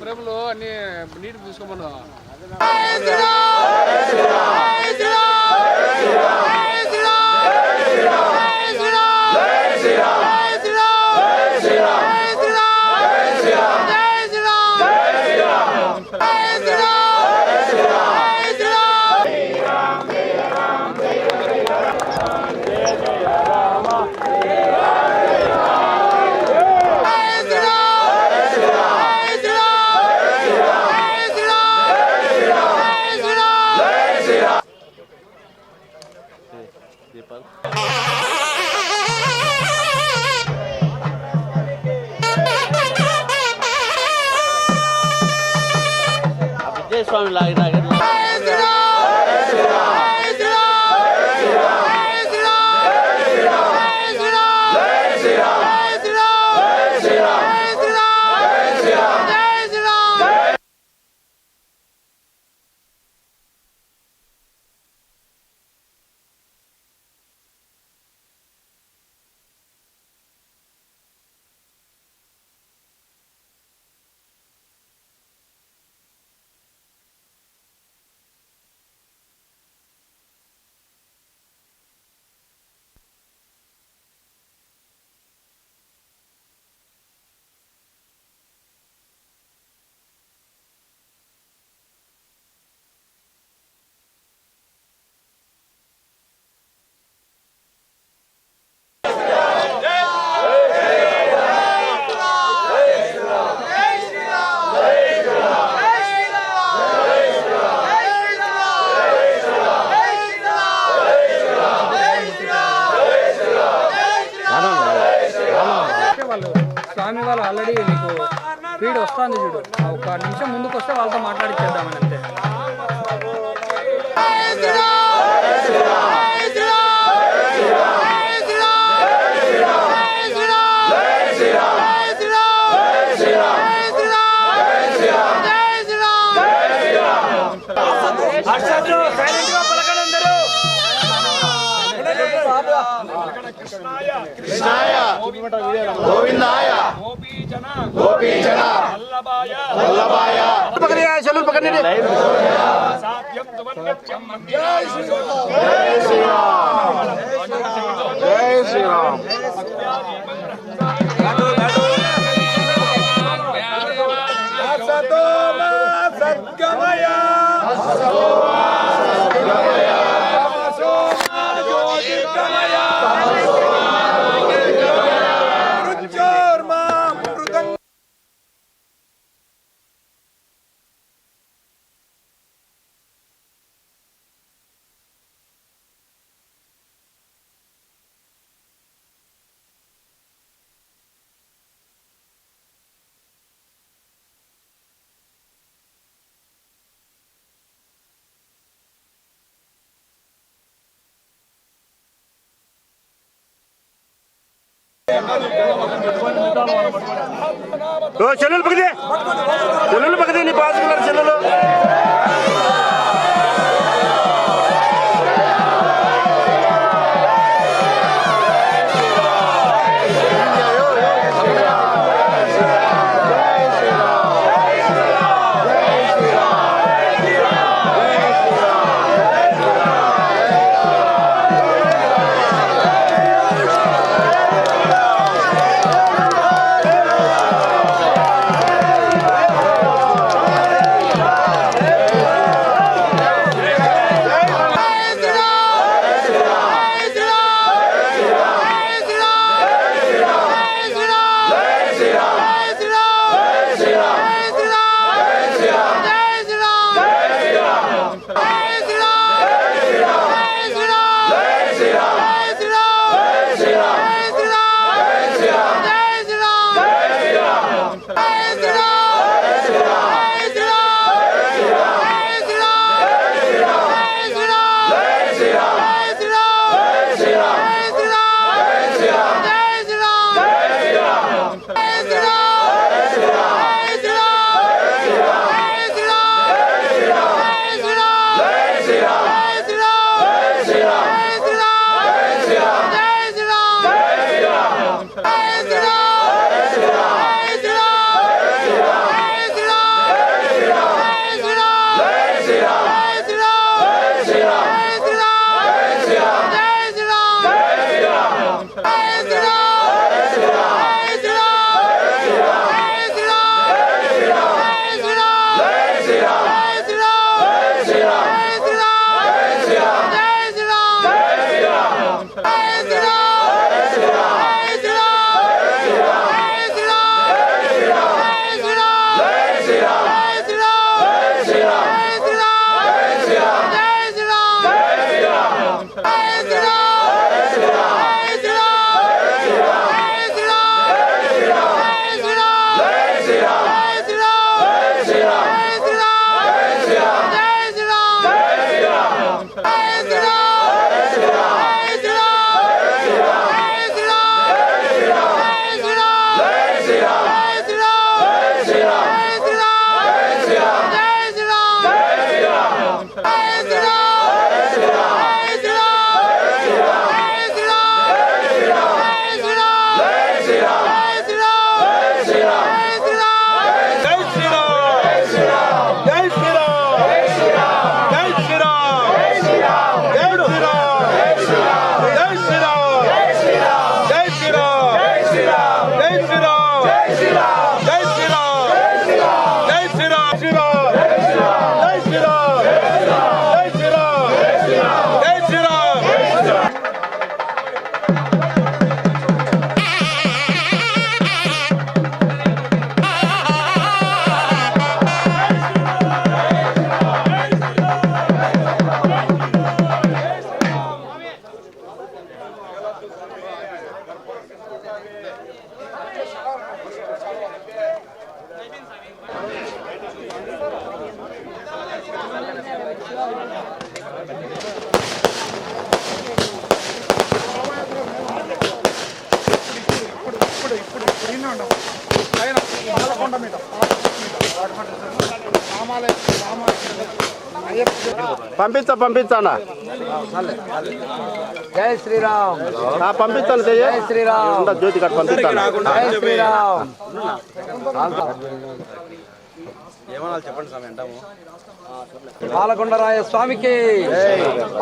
ప్రేమలో అన్ని నీటి తీసుకోమన్నా स्वामी लागे लागे స్వామి వాళ్ళు ఆల్రెడీ నీకు స్పీడ్ వస్తుంది చూడు, ఒక నిమిషం ముందుకు వస్తే వాళ్ళతో మాట్లాడిచ్చేద్దామని అంతే. కృష్ణాయ గోవిందాయ గోపీజన వల్లభాయ చెల్లు పక్కనే జై శ్రీరామ్ జై శ్రీరామ్ సద్గమయ చెల్లెలు పక్కదే చెల్లెలు పక్కదే నీ పాసుకున్నారు చెల్లెలు పంపించన్నా జై శ్రీరామ్. పంపించాను జై శ్రీరామ్. జ్యోతి కట్ పంపిస్తాను. జై శ్రీరామ్. పాలకొండరాయ స్వామికి,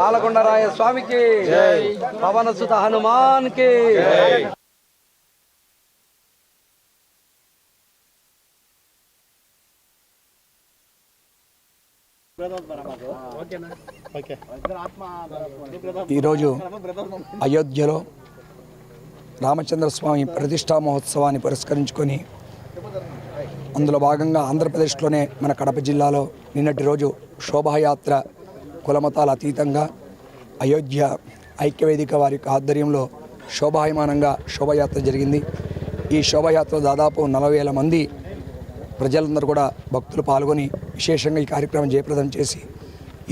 పాలకొండరాయ స్వామికి, పవన సుత హనుమాన్ కి. ఈరోజు అయోధ్యలో రామచంద్రస్వామి ప్రతిష్టా మహోత్సవాన్ని పురస్కరించుకొని అందులో భాగంగా ఆంధ్రప్రదేశ్లోనే మన కడప జిల్లాలో నిన్నటి రోజు శోభాయాత్ర కులమతాల అతీతంగా అయోధ్య ఐక్యవేదిక వారి యొక్క ఆధ్వర్యంలో శోభాయమానంగా శోభాయాత్ర జరిగింది. ఈ శోభాయాత్ర దాదాపు 40,000 మంది ప్రజలందరూ కూడా భక్తులు పాల్గొని విశేషంగా ఈ కార్యక్రమం జయప్రదం చేసి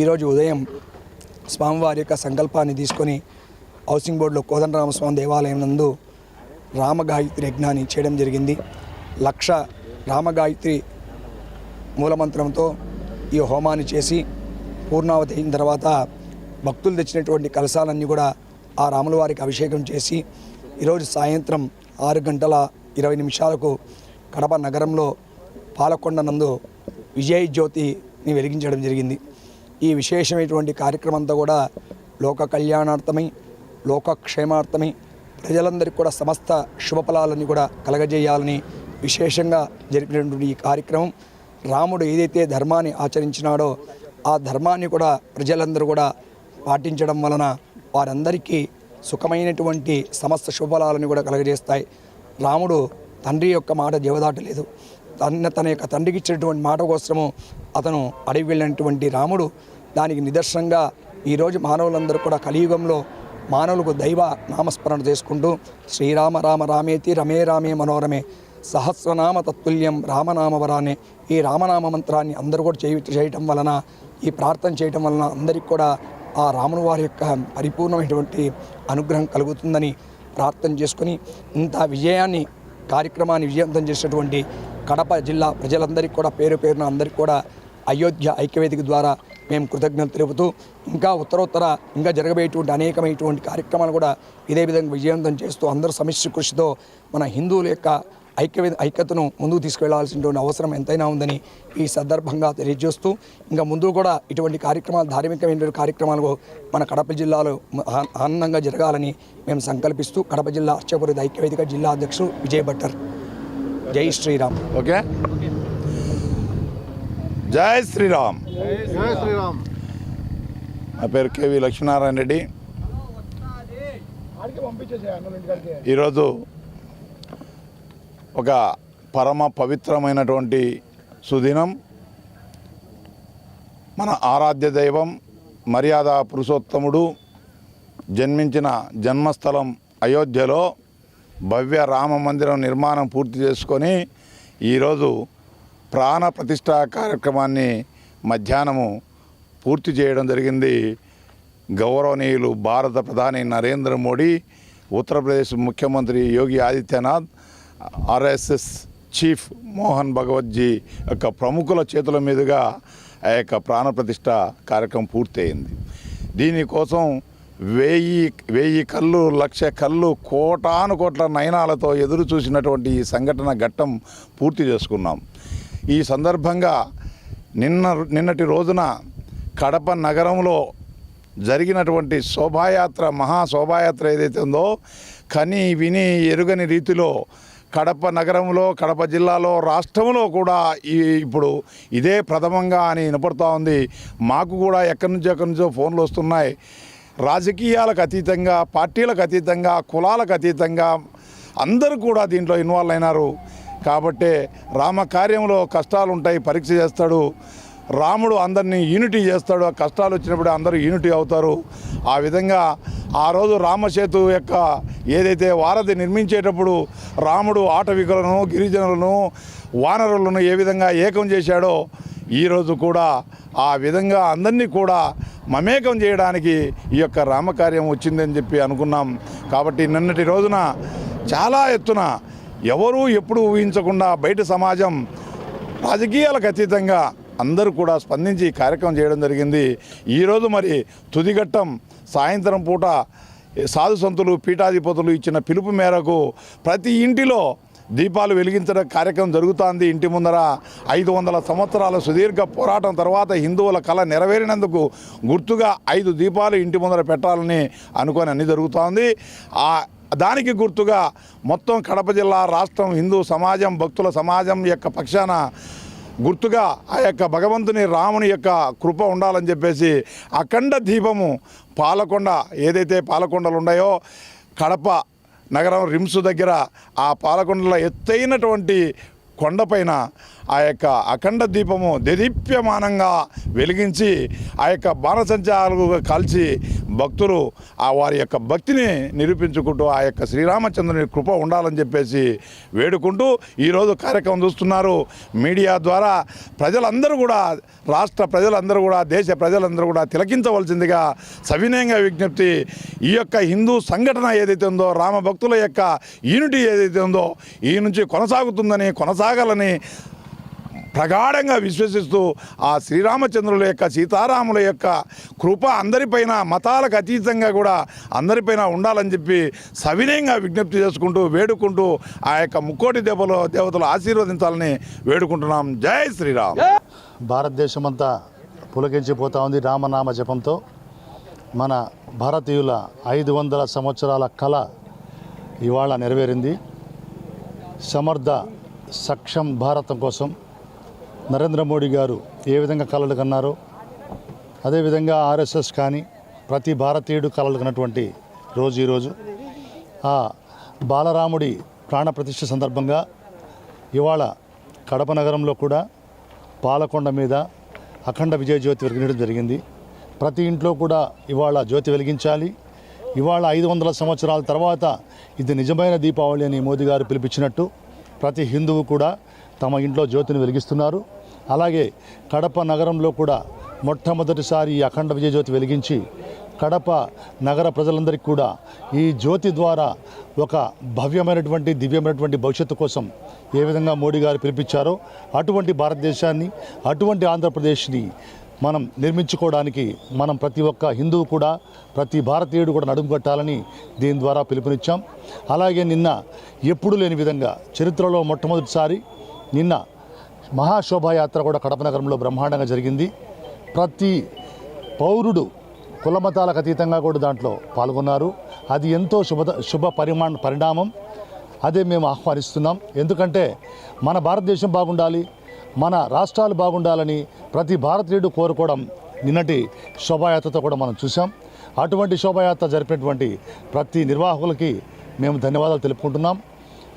ఈరోజు ఉదయం స్వామివారి యొక్క సంకల్పాన్ని తీసుకొని హౌసింగ్ బోర్డులో కోదండరామస్వామి దేవాలయం నందు రామగాయత్రి యజ్ఞాన్ని చేయడం జరిగింది. 1,00,000 రామగాయత్రి మూలమంత్రంతో ఈ హోమాన్ని చేసి పూర్ణావతి అయిన తర్వాత భక్తులు తెచ్చినటువంటి కలశాలన్నీ కూడా ఆ రాముల వారికి అభిషేకం చేసి ఈరోజు సాయంత్రం 6:20 కడప నగరంలో పాలకొండ నందు విజయ జ్యోతిని వెలిగించడం జరిగింది. ఈ విశేషమైనటువంటి కార్యక్రమం అంతా కూడా లోక కళ్యాణార్థమై, లోకక్షేమార్థమై, ప్రజలందరికీ కూడా సమస్త శుభఫలాలని కూడా కలగజేయాలని విశేషంగా జరిపినటువంటి ఈ కార్యక్రమం రాముడు ఏదైతే ధర్మాన్ని ఆచరించినాడో ఆ ధర్మాన్ని కూడా ప్రజలందరూ కూడా పాటించడం వలన వారందరికీ సుఖమైనటువంటి సమస్త శుభఫలాలను కూడా కలగజేస్తాయి. రాముడు తండ్రి యొక్క మాట జవదాటలేదు. తన యొక్క తండ్రికి ఇచ్చినటువంటి మాట కోసము అతను అడవి వెళ్ళినటువంటి రాముడు దానికి నిదర్శనంగా ఈరోజు మానవులందరూ కూడా కలియుగంలో మానవులకు దైవ నామస్మరణ చేసుకుంటూ శ్రీరామ రామ రామేతి రమే రామే మనోరమే సహస్రనామ తత్తుల్యం రామనామవరానే ఈ రామనామ మంత్రాన్ని అందరూ కూడా చేయటం వలన, ఈ ప్రార్థన చేయటం వలన అందరికీ కూడా ఆ రాముని వారి యొక్క పరిపూర్ణమైనటువంటి అనుగ్రహం కలుగుతుందని ప్రార్థన చేసుకొని ఇంత కార్యక్రమాన్ని విజయవంతం చేసినటువంటి కడప జిల్లా ప్రజలందరికీ కూడా పేరు పేరున అందరికీ కూడా అయోధ్య ఐక్యవేదిక ద్వారా మేము కృతజ్ఞతలు తెలుపుతూ ఇంకా ఉత్తరోత్తర ఇంకా జరగబోయేటువంటి అనేకమైనటువంటి కార్యక్రమాలు కూడా ఇదే విధంగా విజయవంతం చేస్తూ అందరూ సమిష్టి కృషితో మన హిందువుల యొక్క ఐక్యతను ముందుకు తీసుకెళ్లాల్సినటువంటి అవసరం ఎంతైనా ఉందని ఈ సందర్భంగా తెలియజేస్తూ ఇంకా ముందు కూడా ఇటువంటి కార్యక్రమాలు, ధార్మికమైన కార్యక్రమాలు మన కడప జిల్లాలో ఆనందంగా జరగాలని మేము సంకల్పిస్తూ కడప జిల్లా అర్చపురి ఐక్యవేదిక జిల్లా అధ్యక్షుడు విజయ్ భట్టర్. జై శ్రీరామ్. ఓకే, జై శ్రీరామ్. జై శ్రీరామ్. నా పేరు కేవి లక్ష్మీనారాయణ రెడ్డి. ఈరోజు ఒక పరమ పవిత్రమైనటువంటి సుదినం. మన ఆరాధ్య దైవం మర్యాద పురుషోత్తముడు జన్మించిన జన్మస్థలం అయోధ్యలో భవ్య రామ మందిరం నిర్మాణం పూర్తి చేసుకొని ఈరోజు ప్రాణ ప్రతిష్ఠా కార్యక్రమాన్ని మధ్యాహ్నము పూర్తి చేయడం జరిగింది. గౌరవనీయులు భారత ప్రధాని నరేంద్ర మోడీ, ఉత్తరప్రదేశ్ ముఖ్యమంత్రి యోగి ఆదిత్యనాథ్, ఆర్ఎస్ఎస్ చీఫ్ మోహన్ భగవత్జీ యొక్క ప్రముఖుల చేతుల మీదుగా ఆ యొక్క ప్రాణప్రతిష్ఠ కార్యక్రమం పూర్తయింది. దీనికోసం 1000 కళ్ళు, 1,00,000 కళ్ళు, కోటానుకోట్ల నయనాలతో ఎదురు చూసినటువంటి ఈ సంఘటన ఘట్టం పూర్తి చేసుకున్నాం. ఈ సందర్భంగా నిన్నటి రోజున కడప నగరంలో జరిగినటువంటి శోభాయాత్ర, మహాశోభాయాత్ర ఏదైతే ఉందో కని విని ఎరుగని రీతిలో కడప నగరంలో, కడప జిల్లాలో, రాష్ట్రంలో కూడా ఇప్పుడు ఇదే ప్రథమంగా అని వినపడుతూ ఉంది. మాకు కూడా ఎక్కడి నుంచో ఫోన్లు వస్తున్నాయి. రాజకీయాలకు అతీతంగా, పార్టీలకు అతీతంగా, కులాలకు అతీతంగా అందరూ కూడా దీంట్లో ఇన్వాల్వ్ అయినారు. కాబట్టే రామకార్యంలో కష్టాలు ఉంటాయి, పరీక్ష చేస్తాడు రాముడు, అందరినీ యూనిటీ చేస్తాడు. ఆ కష్టాలు వచ్చినప్పుడు అందరూ యూనిటీ అవుతారు. ఆ విధంగా ఆ రోజు రామసేతు యొక్క ఏదైతే వారధి నిర్మించేటప్పుడు రాముడు ఆటవికులను, గిరిజనులను, వానరులను ఏ విధంగా ఏకం చేశాడో ఈరోజు కూడా ఆ విధంగా అందరినీ కూడా మమేకం చేయడానికి ఈ యొక్క రామకార్యం వచ్చిందని చెప్పి అనుకున్నాం. కాబట్టి నిన్నటి రోజున చాలా ఎత్తున ఎవరూ ఎప్పుడు ఊహించకుండా బయట సమాజం రాజకీయాలకు అతీతంగా అందరూ కూడా స్పందించి ఈ కార్యక్రమం చేయడం జరిగింది. ఈరోజు మరి తుదిఘట్టం సాయంత్రం పూట సాధు సంతులు పీఠాధిపతులు ఇచ్చిన పిలుపు మేరకు ప్రతి ఇంటిలో దీపాలు వెలిగించడం కార్యక్రమం జరుగుతోంది. ఇంటి ముందర 500 సంవత్సరాల సుదీర్ఘ పోరాటం తర్వాత హిందువుల కళ నెరవేరినందుకు గుర్తుగా 5 దీపాలు ఇంటి ముందర పెట్టాలని అనుకొని అన్ని జరుగుతోంది. దానికి గుర్తుగా మొత్తం కడప జిల్లా రాష్ట్రం హిందూ సమాజం భక్తుల సమాజం యొక్క పక్షాన గుర్తుగా ఆ యొక్క భగవంతుని రాముని యొక్క కృప ఉండాలని చెప్పేసి అఖండ దీపము పాలకొండ ఏదైతే పాలకొండలు ఉన్నాయో కడప నగరం రిమ్స్ దగ్గర ఆ పాలకొండల ఎత్తైనటువంటి కొండపైన ఆ యొక్క అఖండ దీపము దేదీప్యమానంగా వెలిగించి ఆ యొక్క బాణసంచాలుగా కాల్చి భక్తులు ఆ వారి యొక్క భక్తిని నిరూపించుకుంటూ ఆ యొక్క శ్రీరామచంద్రుని కృప ఉండాలని చెప్పేసి వేడుకుంటూ ఈరోజు కార్యక్రమం చూస్తున్నారు. మీడియా ద్వారా ప్రజలందరూ కూడా రాష్ట్ర ప్రజలందరూ కూడా దేశ ప్రజలందరూ కూడా తిలకించవలసిందిగా సవినయంగా విజ్ఞప్తి. ఈ యొక్క హిందూ సంఘటన ఏదైతే ఉందో రామ భక్తుల యొక్క యూనిటీ ఏదైతే ఉందో ఈ నుంచి కొనసాగాలని ప్రగాఢంగా విశ్వసిస్తూ ఆ శ్రీరామచంద్రుల యొక్క సీతారాముల యొక్క కృప అందరిపైన మతాలకు అతీతంగా కూడా అందరిపైన ఉండాలని చెప్పి సవినయంగా విజ్ఞప్తి చేసుకుంటూ వేడుకుంటూ ఆ యొక్క ముక్కోటి దేవతలు ఆశీర్వదించాలని వేడుకుంటున్నాం. జై శ్రీరామ్. భారతదేశమంతా పులకించిపోతూ ఉంది రామనామ జపంతో. మన భారతీయుల 500 సంవత్సరాల కళ ఇవాళ నెరవేరింది. సమర్థ సక్షం భారతం కోసం నరేంద్ర మోడీ గారు ఏ విధంగా కలలు కన్నారో అదేవిధంగా ఆర్ఎస్ఎస్ కానీ ప్రతి భారతీయుడు కలలు కన్నటువంటి రోజు ఈరోజు. ఆ బాలరాముడి ప్రాణప్రతిష్ఠ సందర్భంగా ఇవాళ కడప నగరంలో కూడా పాలకొండ మీద అఖండ విజయ జ్యోతి వెలిగించడం జరిగింది. ప్రతి ఇంట్లో కూడా ఇవాళ జ్యోతి వెలిగించాలి. ఇవాళ 500 సంవత్సరాల తర్వాత ఇది నిజమైన దీపావళి అని మోదీ గారు పిలిపించినట్టు ప్రతి హిందువు కూడా తమ ఇంట్లో జ్యోతిని వెలిగిస్తున్నారు. అలాగే కడప నగరంలో కూడా మొట్టమొదటిసారి ఈ అఖండ విజయ జ్యోతి వెలిగించి కడప నగర ప్రజలందరికీ కూడా ఈ జ్యోతి ద్వారా ఒక భవ్యమైనటువంటి దివ్యమైనటువంటి భవిష్యత్తు కోసం ఏ విధంగా మోడీ గారు పిలిపించారో అటువంటి భారతదేశాన్ని అటువంటి ఆంధ్రప్రదేశ్ని మనం నిర్మించుకోవడానికి మనం ప్రతి ఒక్క హిందువు కూడా ప్రతి భారతీయుడు కూడా నడుము కట్టాలని దీని ద్వారా పిలుపునిచ్చాం. అలాగే నిన్న ఎప్పుడు లేని విధంగా చరిత్రలో మొట్టమొదటిసారి నిన్న మహాశోభాయాత్ర కూడా కడప నగరంలో బ్రహ్మాండంగా జరిగింది. ప్రతి పౌరుడు కులమతాలకు అతీతంగా కూడా దాంట్లో పాల్గొన్నారు. అది ఎంతో శుభ పరిణామం. అదే మేము ఆహ్వానిస్తున్నాం. ఎందుకంటే మన భారతదేశం బాగుండాలి, మన రాష్ట్రాలు బాగుండాలని ప్రతి భారతీయుడు కోరుకోవడం నిన్నటి శోభాయాత్రతో కూడా మనం చూసాం. అటువంటి శోభాయాత్ర జరిపినటువంటి ప్రతి నిర్వాహకులకి మేము ధన్యవాదాలు తెలుపుకుంటున్నాం.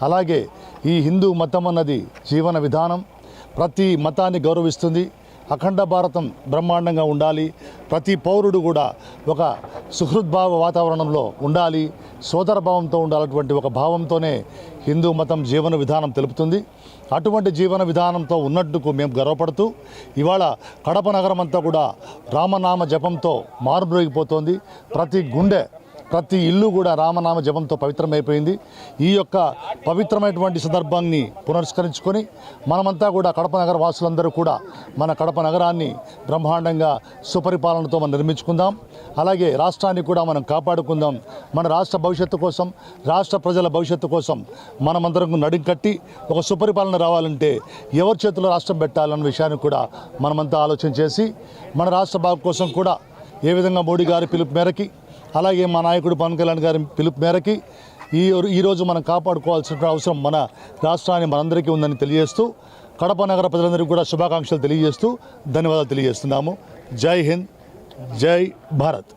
అలాగే ఈ హిందూ మతం అన్నది జీవన విధానం, ప్రతి మతాన్ని గౌరవిస్తుంది. అఖండ భారతం బ్రహ్మాండంగా ఉండాలి. ప్రతి పౌరుడు కూడా ఒక సుహృద్భావ వాతావరణంలో ఉండాలి, సోదరభావంతో ఉండాలటువంటి ఒక భావంతోనే హిందూ మతం జీవన విధానం తెలుపుతుంది. అటువంటి జీవన విధానంతో ఉన్నట్టుకు మేము గర్వపడుతూ ఇవాళ కడప నగరం అంతా కూడా రామనామ జపంతో మారుమ్రోగిపోతోంది. ప్రతి గుండె ప్రతి ఇల్లు కూడా రామనామ జపంతో పవిత్రమైపోయింది. ఈ యొక్క పవిత్రమైనటువంటి సందర్భాన్ని పునస్కరించుకొని మనమంతా కూడా కడప నగర వాసులందరూ కూడా మన కడప నగరాన్ని బ్రహ్మాండంగా సుపరిపాలనతో మనం నిర్మించుకుందాం. అలాగే రాష్ట్రాన్ని కూడా మనం కాపాడుకుందాం. మన రాష్ట్ర భవిష్యత్తు కోసం, రాష్ట్ర ప్రజల భవిష్యత్తు కోసం మనమందరం నడుం కట్టి ఒక సుపరిపాలన రావాలంటే ఎవరి చేతిలో రాష్ట్రం పెట్టాలన్న విషయాన్ని కూడా మనమంతా ఆలోచన చేసి మన రాష్ట్ర బాగు కోసం కూడా ఏ విధంగా మోడీ గారి పిలుపు మేరకి అలాగే మా నాయకుడు పవన్ కళ్యాణ్ గారి పిలుపు మేరకి ఈరోజు మనం కాపాడుకోవాల్సిన అవసరం మన రాష్ట్రాన్ని మనందరికీ ఉందని తెలియజేస్తూ కడప నగర ప్రజలందరికీ కూడా శుభాకాంక్షలు తెలియజేస్తూ ధన్యవాదాలు తెలియజేస్తున్నాము. జై హింద్, జై భారత్.